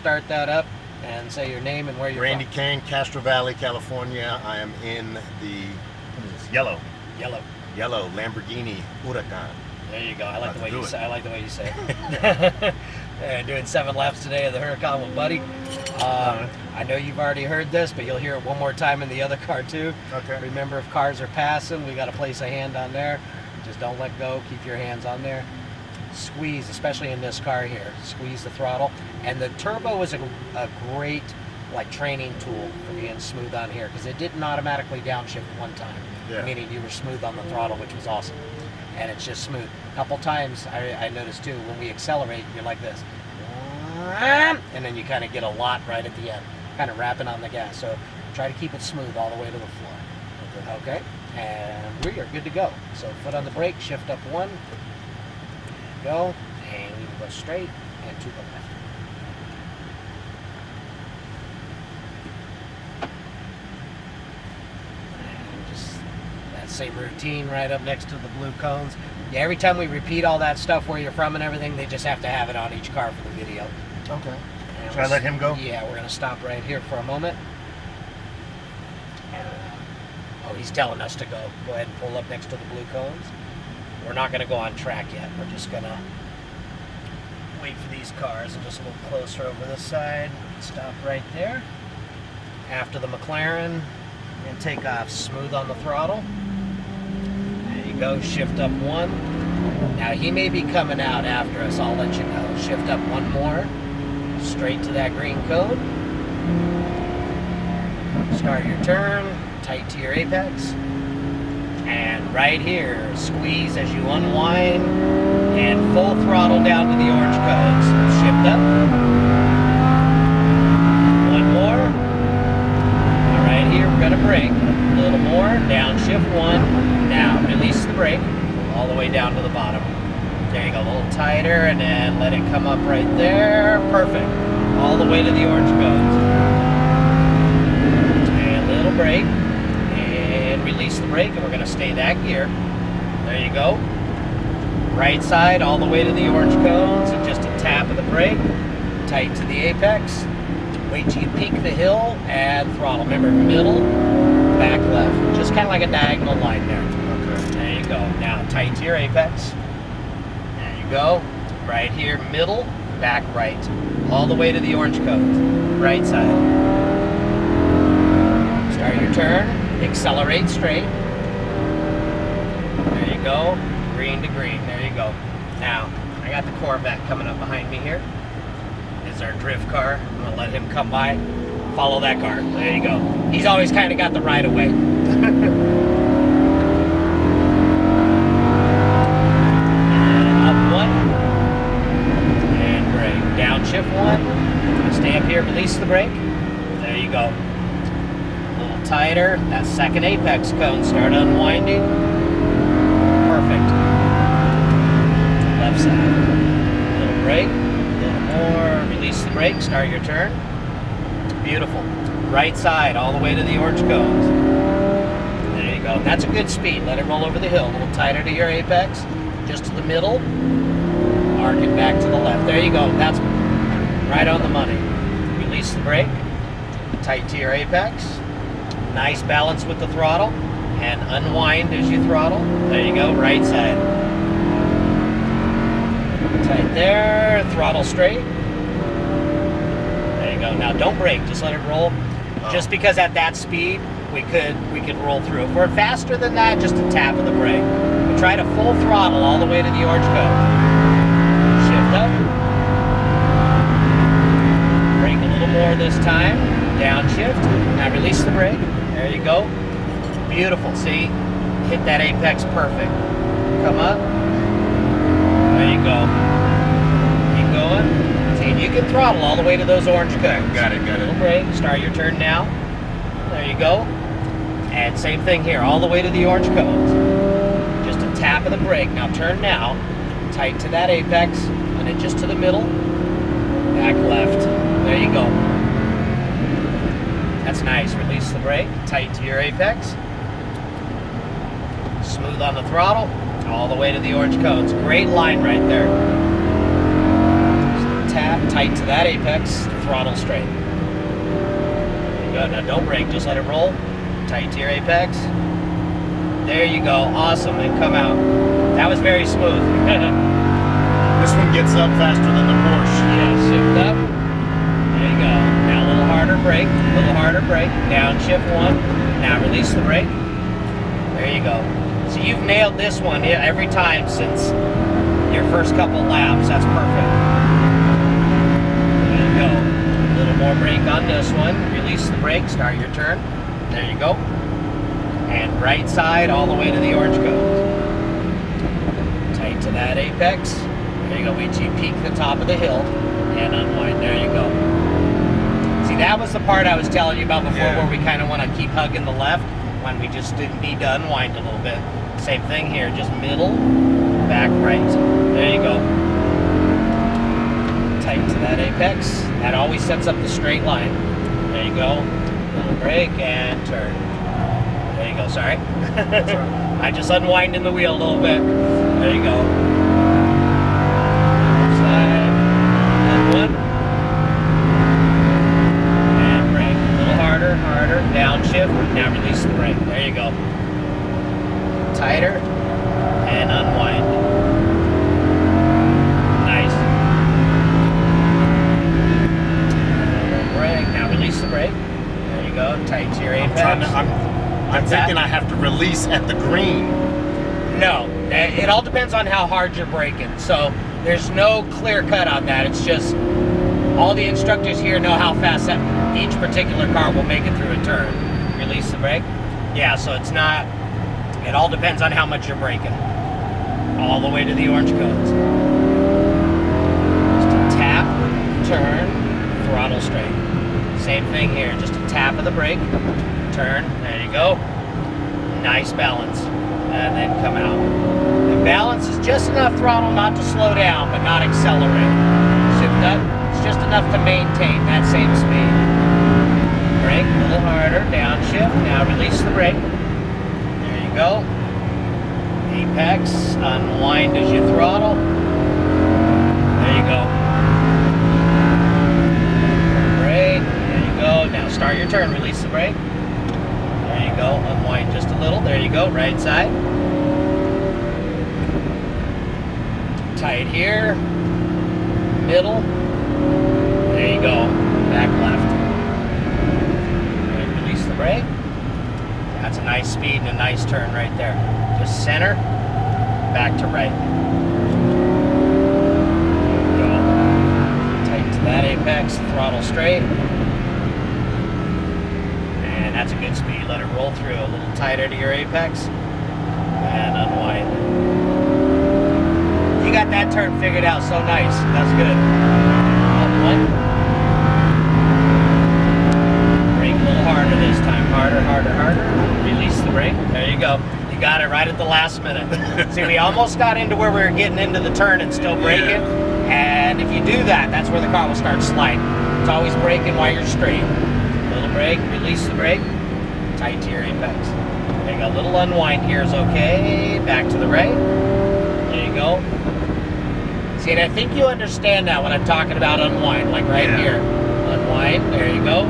Start that up and say your name and where you're Randy from. Kane, Castro Valley, California. I am in the yellow Lamborghini Huracan. There you go. I like the way you say. I like the way you say it. And doing 7 laps today of the Huracan with Buddy. I know you've already heard this, but you'll hear it one more time in the other car too. Okay. Remember, if cars are passing, we got to place a hand on there. Just don't let go. Keep your hands on there. Squeeze, especially in this car here. Squeeze the throttle. And the turbo is a great training tool for being smooth on here, because it didn't automatically downshift one time. Yeah. Meaning you were smooth on the throttle, which was awesome. And it's just smooth. A couple times I noticed too, when we accelerate, you're like this. And then you kind of get a lot right at the end, kind of wrapping on the gas. So try to keep it smooth all the way to the floor. Okay? And we are good to go. So foot on the brake, shift up 1. Go, and you go straight and to the left. And just that same routine right up next to the blue cones. Yeah, every time we repeat all that stuff, where you're from and everything, they just have to have it on each car for the video. Okay. And Should I let him go? Yeah, we're going to stop right here for a moment. Oh, he's telling us to go. Go ahead and pull up next to the blue cones. We're not going to go on track yet. We're just going to wait for these cars. And just a little closer over this side. Stop right there. After the McLaren, we're going to take off smooth on the throttle. There you go. Shift up 1. Now, he may be coming out after us. I'll let you know. Shift up 1 more. Straight to that green cone. Start your turn. Tight to your apex. And right here, squeeze as you unwind, and full throttle down to the orange cones. Shift up. 1 more. And right here, we're going to brake. A little more. Downshift 1. Now, release the brake all the way down to the bottom. There you go. A little tighter, and then let it come up right there. Perfect. All the way to the orange cones. And a little brake. Release the brake, and we're going to stay that gear. There you go. Right side all the way to the orange cones, and just a tap of the brake. Tight to the apex. Wait till you peak the hill and throttle. Remember, middle, back left. Just kind of like a diagonal line there. Okay. There you go. Now tight to your apex. There you go. Right here, middle, back right. All the way to the orange cones. Right side. Start your turn. Accelerate straight. There you go. Green to green. There you go. Now, I got the Corvette coming up behind me here. This is our drift car. I'm going to let him come by. Follow that car. There you go. He's always kind of got the right of way. And up 1. And brake. Downshift 1. Stay up here. Release the brake. There you go. Tighter, that second apex cone, start unwinding. Perfect. Left side. Little brake, a little more, release the brake, start your turn. Beautiful. Right side, all the way to the orange cones. There you go. That's a good speed. Let it roll over the hill. A little tighter to your apex, just to the middle. Arc it back to the left. There you go. That's right on the money. Release the brake, tight to your apex. Nice balance with the throttle, and unwind as you throttle. There you go, right side. Tight there, throttle straight. There you go. Now don't brake, just let it roll. Just because at that speed, we could roll through. If we're faster than that, just a tap of the brake. But try to full throttle all the way to the orange cone. Shift up. Brake a little more this time. Downshift. Now release the brake. There you go. Beautiful. See? Hit that apex perfect. Come up. There you go. Keep going. See, and you can throttle all the way to those orange cones. Got it. Little brake. Start your turn now. There you go. And same thing here. All the way to the orange cones. Just a tap of the brake. Now turn now. Tight to that apex. And then just to the middle. Back left. There you go. That's nice. Release the brake, tight to your apex. Smooth on the throttle, all the way to the orange cones. Great line right there. tap, tight to that apex, throttle straight. There you go. Now don't brake, just let it roll. Tight to your apex. There you go. Awesome. And come out. That was very smooth. This one gets up faster than the Porsche. Yeah, shift up. There you go. Now a little harder brake, a little harder brake. Downshift one. Now release the brake. There you go. So you've nailed this one every time since your first couple laps. That's perfect. There you go. A little more brake on this one. Release the brake, start your turn. There you go. And right side all the way to the orange cones. Tight to that apex. There you go. Wait till you peak the top of the hill and unwind. There you go. See, that was the part I was telling you about before, where we kind of want to keep hugging the left when we just didn't need to unwind a little bit. Same thing here, just middle, back right. There you go. Tight to that apex. That always sets up the straight line. There you go. Little brake and turn. There you go, sorry. I just unwind in the wheel a little bit. There you go. Side, and one. And brake. A little harder, harder. Downshift. Now release the brake. There you go. Tighter. And unwind. Nice. Brake. Now release the brake. There you go. Tight to your apex. I'm thinking I have to release at the green. No, it all depends on how hard you're braking. So there's no clear cut on that. It's just all the instructors here know how fast each particular car will make it through a turn. Release the brake. Yeah, so it's not, it all depends on how much you're braking. All the way to the orange cones. Just a tap, turn, throttle straight. Same thing here, just a tap of the brake, turn, there you go. Nice balance. And then come out. The balance is just enough throttle not to slow down, but not accelerate. Shift up, it's just enough to maintain that same speed. Brake, a little harder, downshift, now release the brake. There you go. Apex, unwind as you throttle. There you go. Brake, there you go. Now start your turn, release the brake. There you go, unwind just a little. There you go, right side. Tight here. Middle. There you go, back left. And release the brake. That's a nice speed and a nice turn right there. Just center, back to right. Go. Tight to that apex, throttle straight. And that's a good speed. Let it roll through a little tighter to your apex. And unwind. You got that turn figured out so nice. That's good. Unwind. Brake a little harder this time. Harder, harder, harder. Release the brake. There you go. You got it right at the last minute. See, we almost got into where we were getting into the turn and still braking. And if you do that, that's where the car will start sliding. It's always braking while you're straight. Little brake, release the brake, tight to your apex. There you go, little unwind here is okay. Back to the right. There you go. See, and I think you understand now when I'm talking about unwind, like right here. Unwind, there you go.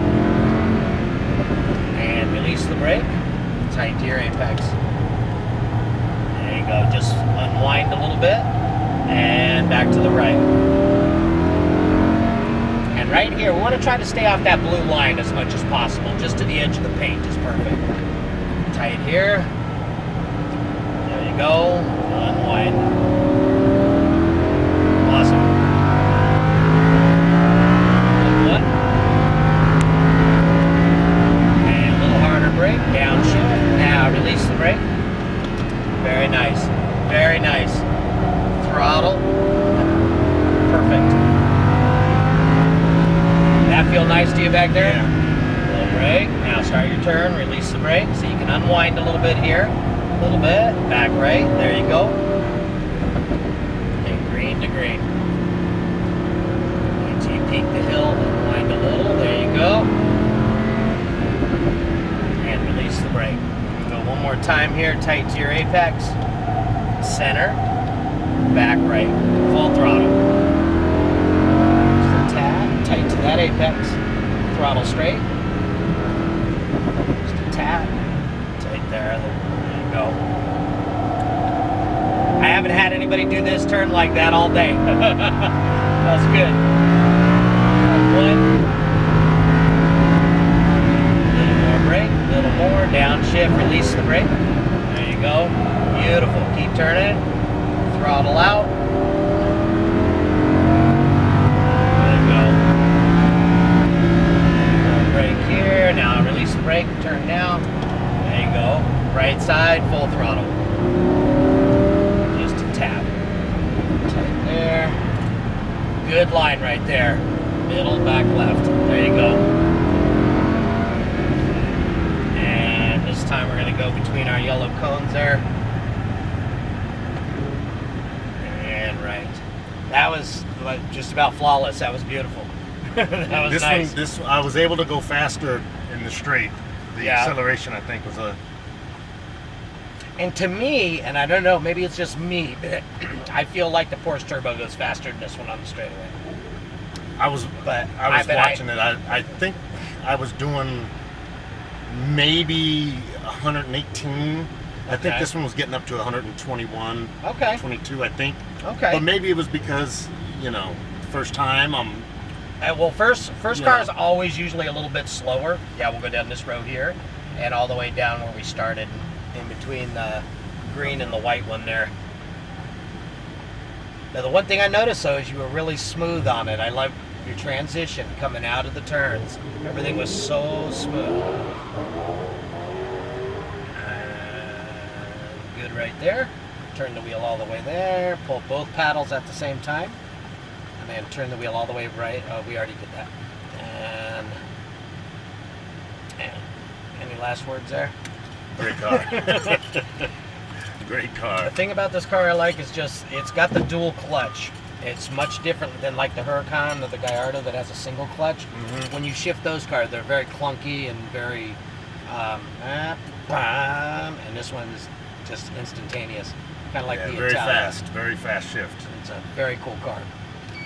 And release the brake, tight to your apex. There you go, just unwind a little bit, and back to the right. And right here, we want to try to stay off that blue line as much as possible, just to the edge of the paint is perfect. Tight here. There you go, unwind. Awesome. One. And a little harder brake, downshift. Now release the brake. Very nice, very nice. Throttle. Perfect. That feel nice to you back there? Yeah. Little brake. Now start your turn, release the brake so you can unwind a little bit here. A little bit. Back right. There you go. And green to green. Until you peak the hill, unwind a little. There you go. And release the brake. Go one more time here, tight to your apex. Center. Back right. Full throttle. tight to that apex. Throttle straight. Just a tap. Tight there. There you go. I haven't had anybody do this turn like that all day. That's good. One. Little more brake. Little more. Downshift. Release the brake. There you go. Beautiful. Keep turning. Throttle out. Now release the brake, turn down. There you go. Right side, full throttle. Just a tap. Tight there. Good line right there. Middle, back, left. There you go. And this time we're going to go between our yellow cones there. And right. That was just about flawless. That was beautiful. That was nice. I was able to go faster in the straight. The acceleration, I think, was a... And to me, and I don't know, maybe it's just me, but I feel like the Porsche Turbo goes faster than this one on the straightaway. I was watching it. I think I was doing maybe 118. I think this one was getting up to 121. Okay. 22, I think. Okay. But maybe it was because, you know, first time I'm... well, first car is always usually a little bit slower. Yeah, we'll go down this road here and all the way down where we started in between the green and the white one there. Now, the one thing I noticed, though, is you were really smooth on it. I like your transition coming out of the turns. Everything was so smooth. Good right there. Turn the wheel all the way there. Pull both paddles at the same time. And then turn the wheel all the way right. Oh, we already did that. And any last words there? Great car. Great car. The thing about this car I like is just, it's got the dual clutch. It's much different than like the Huracan or the Gallardo that has a single clutch. Mm-hmm. When you shift those cars, they're very clunky and very, and this one is just instantaneous. Kind of like the very Italian. fast shift. It's a very cool car.